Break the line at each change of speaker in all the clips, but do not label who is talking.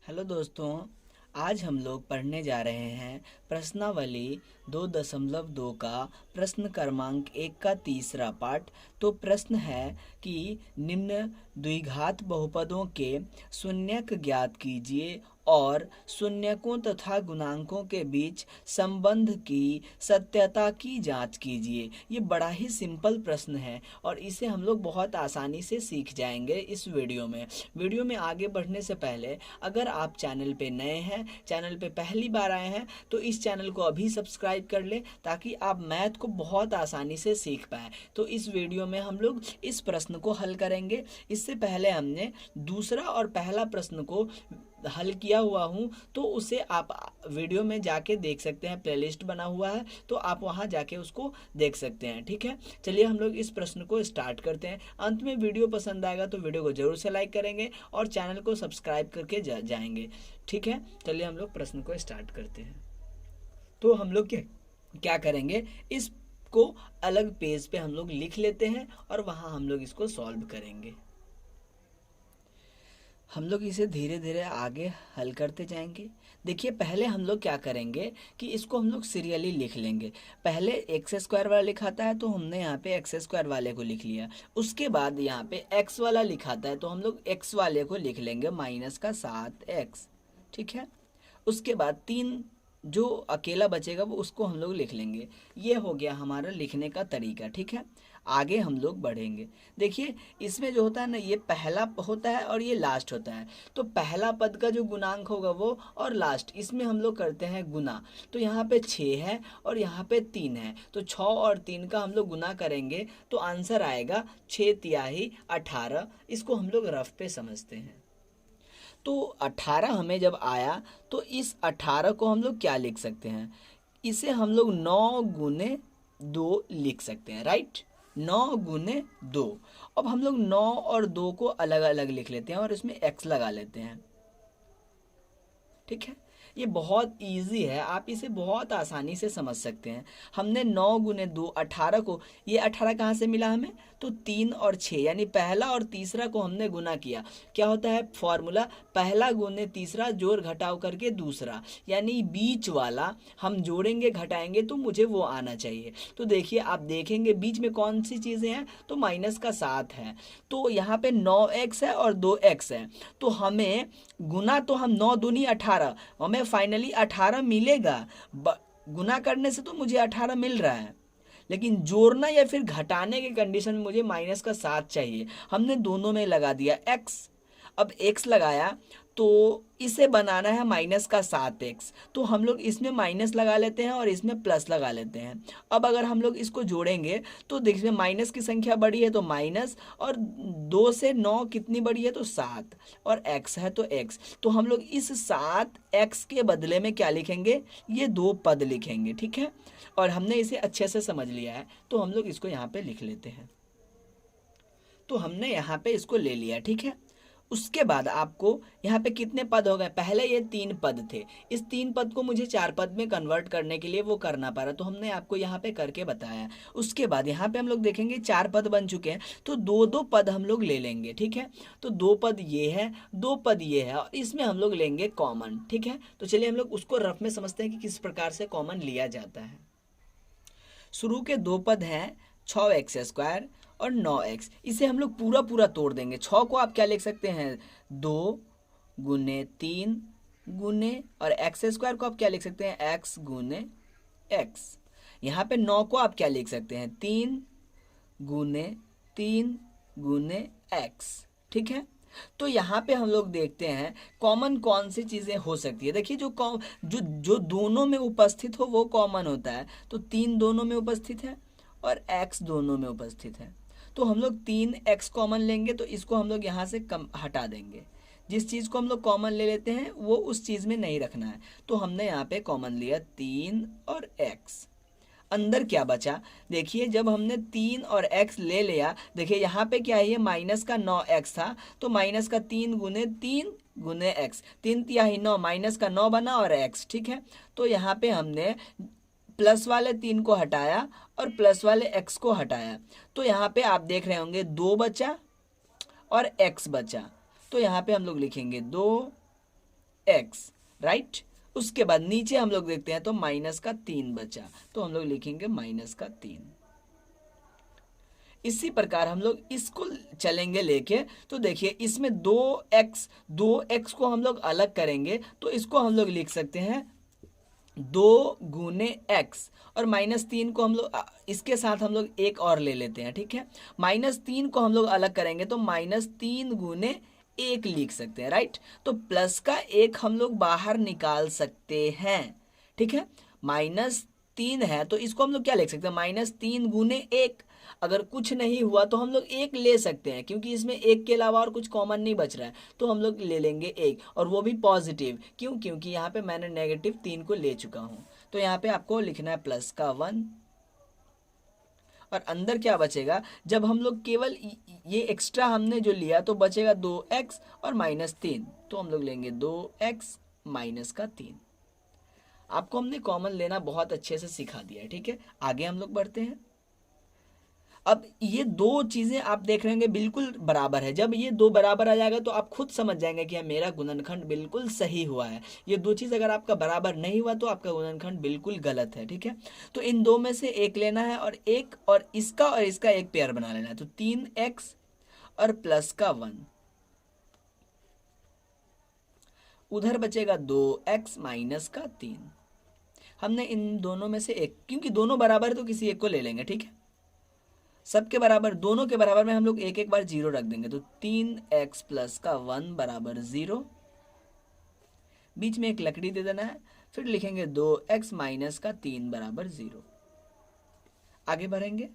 Hello दोस्तों, आज हम लोग पढ़ने जा रहे हैं प्रश्नावली 2.2 का प्रश्न क्रमांक 1 का तीसरा पाठ। तो प्रश्न है कि निम्न द्विघात बहुपदों के शून्यक ज्ञात कीजिए और शून्यकों तथा गुणांकों के बीच संबंध की सत्यता की जांच कीजिए। ये बड़ा ही सिंपल प्रश्न है और इसे हम लोग बहुत आसानी से सीख जाएंगे इस वीडियो में आगे बढ़ने से पहले अगर आप चैनल पे नए हैं, चैनल पे पहली बार आए हैं, तो इस चैनल को अभी सब्सक्राइब कर ले ताकि आप मैथ को बहुत आसानी से सीख पाएँ। तो इस वीडियो में हम लोग इस प्रश्न को हल करेंगे। इससे पहले हमने दूसरा और पहला प्रश्न को हल किया हुआ हूँ, तो उसे आप वीडियो में जाके देख सकते हैं। प्लेलिस्ट बना हुआ है तो आप वहाँ जाके उसको देख सकते हैं। ठीक है, चलिए हम लोग इस प्रश्न को स्टार्ट करते हैं। अंत में वीडियो पसंद आएगा तो वीडियो को जरूर से लाइक करेंगे और चैनल को सब्सक्राइब करके जाएंगे। ठीक है, चलिए हम लोग प्रश्न को स्टार्ट करते हैं। तो हम लोग क्या करेंगे, इसको अलग पेज पे हम लोग लिख लेते हैं और वहाँ हम लोग इसको सॉल्व करेंगे। हम लोग इसे धीरे धीरे आगे हल करते जाएंगे। देखिए, पहले हम लोग क्या करेंगे कि इसको हम लोग सीरियली लिख लेंगे। पहले एक्स स्क्वायर वाला लिखाता है तो हमने यहाँ पे एक्स स्क्वायर वाले को लिख लिया। उसके बाद यहाँ पे एक्स वाला लिखाता है तो हम लोग एक्स वाले को लिख लेंगे -7x। ठीक है, उसके बाद 3 जो अकेला बचेगा वो उसको हम लोग लिख लेंगे। ये हो गया हमारा लिखने का तरीका। ठीक है, आगे हम लोग बढ़ेंगे। देखिए, इसमें जो होता है ना, ये पहला होता है और ये लास्ट होता है। तो पहला पद का जो गुणांक होगा वो और लास्ट, इसमें हम लोग करते हैं गुना। तो यहाँ पे 6 है और यहाँ पे 3 है, तो 6 और 3 का हम लोग गुना करेंगे तो आंसर आएगा 6 तिहाई 18। इसको हम लोग रफ पे समझते हैं। तो 18 हमें जब आया तो इस 18 को हम लोग क्या लिख सकते हैं, इसे हम लोग 9 गुने 2 लिख सकते हैं। राइट, 9 गुने 2। अब हम लोग 9 और 2 को अलग अलग लिख लेते हैं और इसमें x लगा लेते हैं। ठीक है, ये बहुत इजी है, आप इसे बहुत आसानी से समझ सकते हैं। हमने 9 गुने 2 18 को, ये 18 कहाँ से मिला हमें, तो 3 और 6 यानी पहला और तीसरा को हमने गुना किया। क्या होता है फॉर्मूला, पहला गुने तीसरा जोड़ घटाव करके दूसरा, यानी बीच वाला हम जोड़ेंगे घटाएंगे तो मुझे वो आना चाहिए। तो देखिए, आप देखेंगे बीच में कौन सी चीज़ें हैं, तो -7 है। तो यहाँ पे 9x है और 2x है। तो हमें गुना, तो हम 9 दूनी 18, हमें फाइनली 18 मिलेगा। गुना करने से तो मुझे 18 मिल रहा है, लेकिन जोड़ना या फिर घटाने के कंडीशन में मुझे -7 चाहिए। हमने दोनों में लगा दिया x। अब x लगाया तो इसे बनाना है -7x, तो हम लोग इसमें माइनस लगा लेते हैं और इसमें प्लस लगा लेते हैं। अब अगर हम लोग इसको जोड़ेंगे तो देखिए, माइनस की संख्या बड़ी है तो माइनस, और 2 से 9 कितनी बड़ी है तो 7, और x है तो x। तो हम लोग इस 7x के बदले में क्या लिखेंगे, ये 2 पद लिखेंगे। ठीक है, और हमने इसे अच्छे से समझ लिया है तो हम लोग इसको यहाँ पे लिख लेते हैं। तो हमने यहाँ पे इसको ले लिया। ठीक है, उसके बाद आपको यहाँ पे कितने पद हो गए, पहले ये 3 पद थे, इस 3 पद को मुझे 4 पद में कन्वर्ट करने के लिए वो करना पड़ा, तो हमने आपको यहाँ पे करके बताया। उसके बाद यहाँ पे हम लोग देखेंगे 4 पद बन चुके हैं तो 2-2 पद हम लोग ले लेंगे। ठीक है, तो 2 पद ये है, 2 पद ये है, और इसमें हम लोग लेंगे कॉमन। ठीक है, तो चलिए हम लोग उसको रफ में समझते हैं कि किस प्रकार से कॉमन लिया जाता है। शुरू के 2 पद हैं 6x² और 9x, इसे हम लोग पूरा पूरा तोड़ देंगे। 6 को आप क्या लिख सकते हैं, 2 गुने 3 गुने, और x² को आप क्या लिख सकते हैं, x गुने x। यहाँ पे 9 को आप क्या लिख सकते हैं, 3 गुने 3 गुने x। ठीक है, तो यहाँ पे हम लोग देखते हैं कॉमन कौन सी चीज़ें हो सकती है। देखिए, जो दोनों में उपस्थित हो वो कॉमन होता है। तो 3 दोनों में उपस्थित है और x दोनों में उपस्थित है, तो हम लोग 3x कॉमन लेंगे, तो इसको हम लोग यहाँ से कम हटा देंगे। जिस चीज़ को हम लोग कॉमन ले लेते हैं वो उस चीज़ में नहीं रखना है, तो हमने यहाँ पे कॉमन लिया 3 और x। अंदर क्या बचा, देखिए, जब हमने 3 और x ले लिया, देखिए यहाँ पे क्या है, ये माइनस का 9x था, तो माइनस का 3 गुने 3 गुने x, 3 तिहाई 9, माइनस का 9 बना और x। ठीक है, तो यहाँ पे हमने प्लस वाले 3 को हटाया और प्लस वाले x को हटाया, तो यहाँ पे आप देख रहे होंगे 2 बचा और x बचा। तो यहाँ पे हम लोग लिखेंगे 2 एक्स, राइट। उसके बाद नीचे हम लोग देखते हैं तो माइनस का 3 बचा, तो हम लोग लिखेंगे माइनस का 3। इसी प्रकार हम लोग इसको चलेंगे लेके, तो देखिए इसमें 2x को हम लोग अलग करेंगे तो इसको हम लोग लिख सकते हैं 2 गुने x, और -3 को हम लोग इसके साथ हम लोग एक और ले लेते हैं, ठीक है। -3 को हम लोग अलग करेंगे तो -3 गुने 1 लिख सकते हैं, राइट। तो प्लस का 1 हम लोग बाहर निकाल सकते हैं, ठीक है। -3 है तो इसको हम लोग क्या लिख सकते हैं, -3 गुने 1। अगर कुछ नहीं हुआ तो हम लोग 1 ले सकते हैं, क्योंकि इसमें 1 के अलावा और कुछ कॉमन नहीं बच रहा है, तो हम लोग ले लेंगे 1, और वो भी पॉजिटिव। क्यों? क्योंकि यहाँ पे मैंने -3 को ले चुका हूँ। तो यहाँ पे आपको लिखना है प्लस का 1, और अंदर क्या बचेगा, जब हम लोग केवल ये एक्स्ट्रा हमने जो लिया तो बचेगा 2x और -3, तो हम लोग लेंगे 2x माइनस का 3। आपको हमने कॉमन लेना बहुत अच्छे से सिखा दिया है, ठीक है। आगे हम लोग बढ़ते हैं। अब ये दो चीजें आप देख रहे होंगे बिल्कुल बराबर है। जब ये दो बराबर आ जाएगा तो आप खुद समझ जाएंगे कि मेरा गुणनखंड बिल्कुल सही हुआ है। ये दो चीज अगर आपका बराबर नहीं हुआ तो आपका गुणनखंड बिल्कुल गलत है, ठीक है। तो इन दो में से एक लेना है, और एक और इसका एक पेयर बना लेना है। तो 3x और प्लस का 1, उधर बचेगा 2x माइनस का 3। हमने इन दोनों में से एक, क्योंकि दोनों बराबर है तो किसी एक को ले लेंगे, ठीक है। सबके बराबर, दोनों के बराबर में हम लोग एक एक बार 0 रख देंगे। तो 3x प्लस का 1 बराबर 0, बीच में एक लकड़ी दे देना है। फिर लिखेंगे 2x माइनस का 3 बराबर 0। आगे बढ़ेंगे,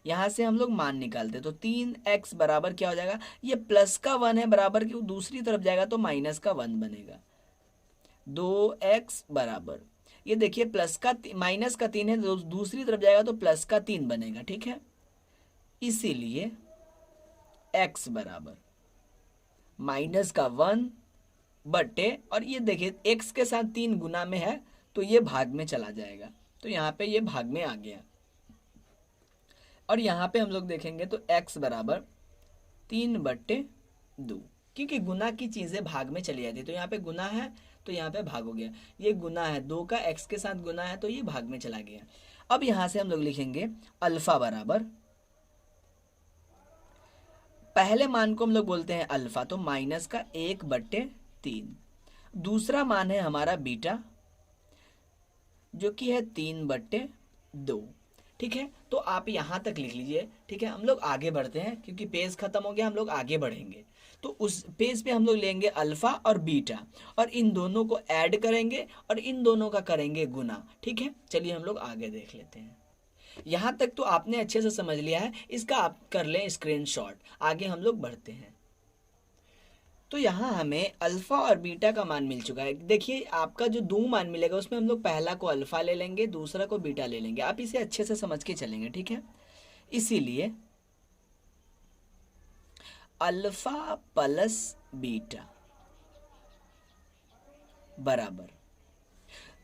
यहां से हम लोग मान निकालते। तो 3x बराबर क्या हो जाएगा, ये प्लस का 1 है बराबर, क्यों दूसरी तरफ जाएगा तो माइनस का 1 बनेगा। 2x बराबर, ये देखिए प्लस का माइनस का 3 है, दूसरी तरफ जाएगा तो प्लस का 3 बनेगा, ठीक है। इसीलिए x बराबर माइनस का 1 बटे, और ये देखिए x के साथ 3 गुना में है तो ये भाग में चला जाएगा, तो यहाँ पे ये भाग में आ गया। और यहाँ पे हम लोग देखेंगे तो x बराबर 3/2, क्योंकि गुना की चीजें भाग में चली जाती है। तो यहाँ पे गुना है तो यहाँ पे भाग हो गया, ये गुना है 2 का x के साथ गुना है तो ये भाग में चला गया। अब यहाँ से हम लोग लिखेंगे अल्फा बराबर, पहले मान को हम लोग बोलते हैं अल्फा, तो माइनस का 1/3। दूसरा मान है हमारा बीटा, जो कि है 3/2, ठीक है। तो आप यहां तक लिख लीजिए, ठीक है। हम लोग आगे बढ़ते हैं, क्योंकि पेज खत्म हो गया, हम लोग आगे बढ़ेंगे। तो उस पेज पे हम लोग लेंगे अल्फा और बीटा, और इन दोनों को ऐड करेंगे और इन दोनों का करेंगे गुना, ठीक है। चलिए हम लोग आगे देख लेते हैं। यहां तक तो आपने अच्छे से समझ लिया है, इसका आप कर लें स्क्रीनशॉट। आगे हम लोग बढ़ते हैं। तो यहाँ हमें अल्फा और बीटा का मान मिल चुका है। देखिए आपका जो दो मान मिलेगा उसमें हम लोग पहला को अल्फा ले लेंगे, दूसरा को बीटा ले लेंगे। आप इसे अच्छे से समझ के चलेंगे, ठीक है। इसीलिए अल्फा प्लस बीटा बराबर,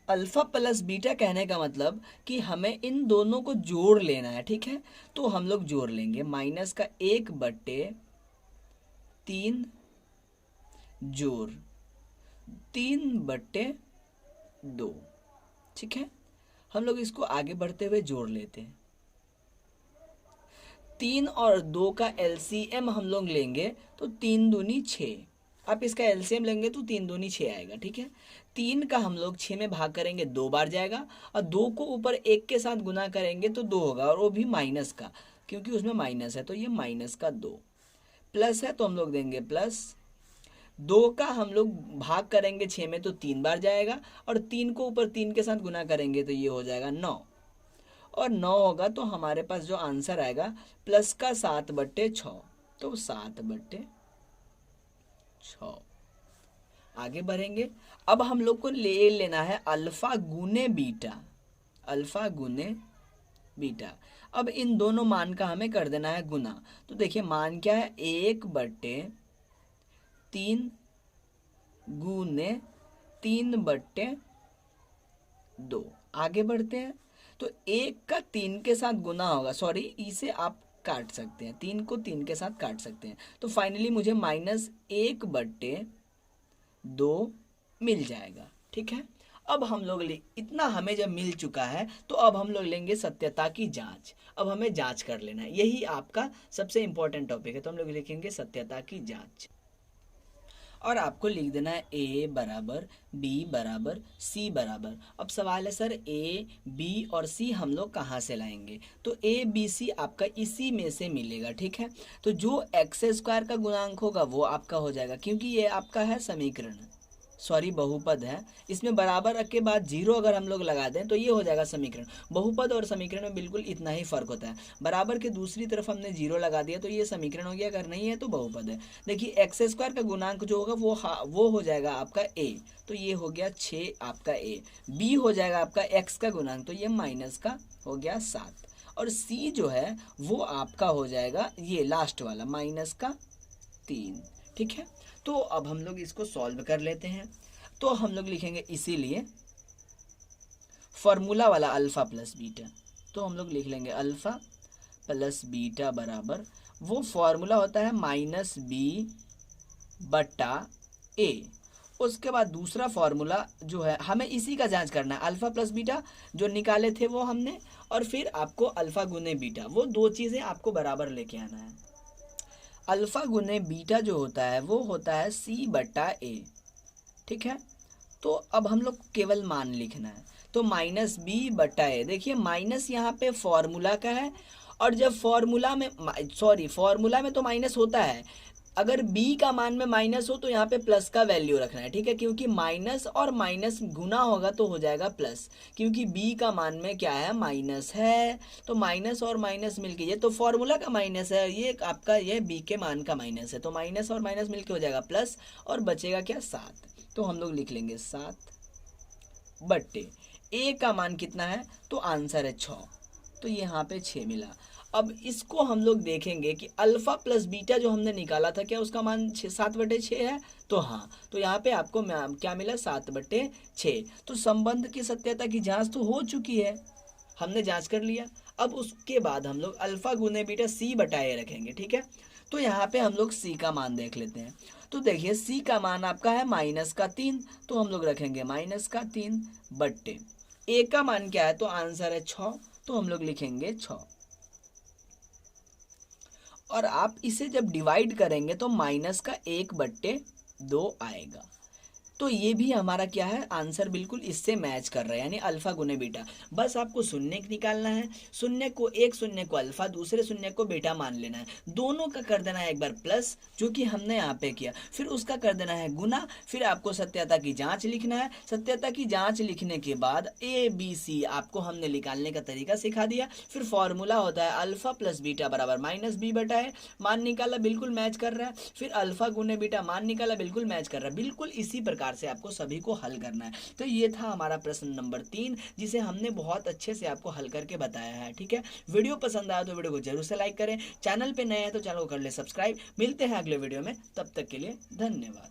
अल्फा प्लस बीटा कहने का मतलब कि हमें इन दोनों को जोड़ लेना है, ठीक है। तो हम लोग जोड़ लेंगे माइनस का 1/3 जोड़ 3/2, ठीक है। हम लोग इसको आगे बढ़ते हुए जोड़ लेते हैं। 3 और 2 का एलसीएम हम लोग लेंगे तो 3 दूनी 6। आप इसका एलसीएम लेंगे तो 3 दूनी 6 आएगा, ठीक है। 3 का हम लोग 6 में भाग करेंगे 2 बार जाएगा, और 2 को ऊपर 1 के साथ गुना करेंगे तो 2 होगा, और वो भी माइनस का, क्योंकि उसमें माइनस है तो ये माइनस का 2। प्लस है तो हम लोग देंगे प्लस 2 का हम लोग भाग करेंगे 6 में तो 3 बार जाएगा, और 3 को ऊपर 3 के साथ गुना करेंगे तो ये हो जाएगा 9, और 9 होगा तो हमारे पास जो आंसर आएगा प्लस का 7/6, तो 7/6। आगे बढ़ेंगे। अब हम लोग को ले लेना है अल्फा गुने बीटा, अल्फा गुने बीटा। अब इन दोनों मान का हमें कर देना है गुना। तो देखिए मान क्या है, 1/3 गुने 3/2। आगे बढ़ते हैं। तो 1 का 3 के साथ गुना होगा, सॉरी इसे आप काट सकते हैं, 3 को 3 के साथ काट सकते हैं। तो फाइनली मुझे -1/2 2 मिल जाएगा। ठीक है, अब हम लोग इतना हमें जब मिल चुका है तो अब हम लोग लेंगे सत्यता की जांच। अब हमें जांच कर लेना है, यही आपका सबसे इंपॉर्टेंट टॉपिक है। तो हम लोग लिखेंगे सत्यता की जांच और आपको लिख देना है ए बराबर बी बराबर सी बराबर। अब सवाल है सर ए बी और सी हम लोग कहाँ से लाएंगे? तो ए बी सी आपका इसी में से मिलेगा। ठीक है, तो जो एक्स स्क्वायर का गुणांक होगा वो आपका हो जाएगा, क्योंकि ये आपका है समीकरण, सॉरी बहुपद है। इसमें बराबर के बाद 0 अगर हम लोग लगा दें तो ये हो जाएगा समीकरण। बहुपद और समीकरण में बिल्कुल इतना ही फर्क होता है, बराबर के दूसरी तरफ हमने 0 लगा दिया तो ये समीकरण हो गया, अगर नहीं है तो बहुपद है। देखिए एक्स स्क्वायर का गुणांक जो होगा वो हो जाएगा आपका a, तो ये हो गया 6 आपका a। b हो जाएगा आपका x का गुणांक, तो ये माइनस का हो गया 7। और c जो है वो आपका हो जाएगा ये लास्ट वाला माइनस का 3। ठीक है, तो अब हम लोग इसको सॉल्व कर लेते हैं। तो हम लोग लिखेंगे इसीलिए फॉर्मूला वाला अल्फा प्लस बीटा, तो हम लोग लिख लेंगे अल्फा प्लस बीटा बराबर वो फॉर्मूला होता है -b बटा a। उसके बाद दूसरा फॉर्मूला जो है हमें इसी का जांच करना है, अल्फा प्लस बीटा जो निकाले थे वो हमने, और फिर आपको अल्फा गुने बीटा, वो दो चीज़ें आपको बराबर लेके आना है। अल्फा गुने बीटा जो होता है वो होता है c बटा a। ठीक है, तो अब हम लोग केवल मान लिखना है, तो -b बटा a। देखिए माइनस यहाँ पे फॉर्मूला का है, और जब फॉर्मूला में तो माइनस होता है, अगर b का मान में माइनस हो तो यहाँ पे प्लस का वैल्यू रखना है। ठीक है, क्योंकि माइनस और माइनस गुना होगा तो हो जाएगा प्लस, क्योंकि b का मान में क्या है माइनस है, तो माइनस और माइनस मिलके, ये तो फॉर्मूला का माइनस है, ये आपका ये b के मान का माइनस है, तो माइनस और माइनस मिलके हो जाएगा प्लस, और बचेगा क्या 7। तो हम लोग लिख लेंगे 7 बट्टे a का मान कितना है, तो आंसर है 6, तो यहाँ पे 6 मिला। अब इसको हम लोग देखेंगे कि अल्फा प्लस बीटा जो हमने निकाला था क्या उसका मान 7/6 है, तो हाँ, तो यहाँ पे आपको क्या मिला 7/6। तो संबंध की सत्यता की जांच तो हो चुकी है, हमने जांच कर लिया। अब उसके बाद हम लोग अल्फा गुने बीटा c बटा a रखेंगे। ठीक है, तो यहाँ पे हम लोग c का मान देख लेते हैं। तो देखिए c का मान आपका है -3, तो हम लोग रखेंगे -3 बट्टे a का मान क्या है, तो आंसर है 6, तो हम लोग लिखेंगे 6। और आप इसे जब डिवाइड करेंगे तो -1/2 आएगा। तो ये भी हमारा क्या है आंसर बिल्कुल इससे मैच कर रहा है, यानी अल्फा गुने बीटा। बस आपको शून्य निकालना है, शून्य को एक शून्य को अल्फा, दूसरे शून्य को बीटा मान लेना है, दोनों का कर देना है एक बार प्लस, जो कि हमने यहाँ पे किया, फिर उसका कर देना है गुना, फिर आपको सत्यता की जांच लिखना है। सत्यता की जांच लिखने के बाद ABC आपको हमने निकालने का तरीका सिखा दिया। फिर फॉर्मूला होता है अल्फा प्लस बीटा बराबर -b बटा है, मान निकाला बिल्कुल मैच कर रहा है, फिर अल्फा गुने बीटा मान निकाला बिल्कुल मैच कर रहा है। बिल्कुल इसी प्रकार से आपको सभी को हल करना है। तो ये था हमारा प्रश्न नंबर 3, जिसे हमने बहुत अच्छे से आपको हल करके बताया है। ठीक है, वीडियो पसंद आया तो वीडियो को जरूर से लाइक करें, चैनल पे नए हैं तो चैनल को कर ले सब्सक्राइब। मिलते हैं अगले वीडियो में, तब तक के लिए धन्यवाद।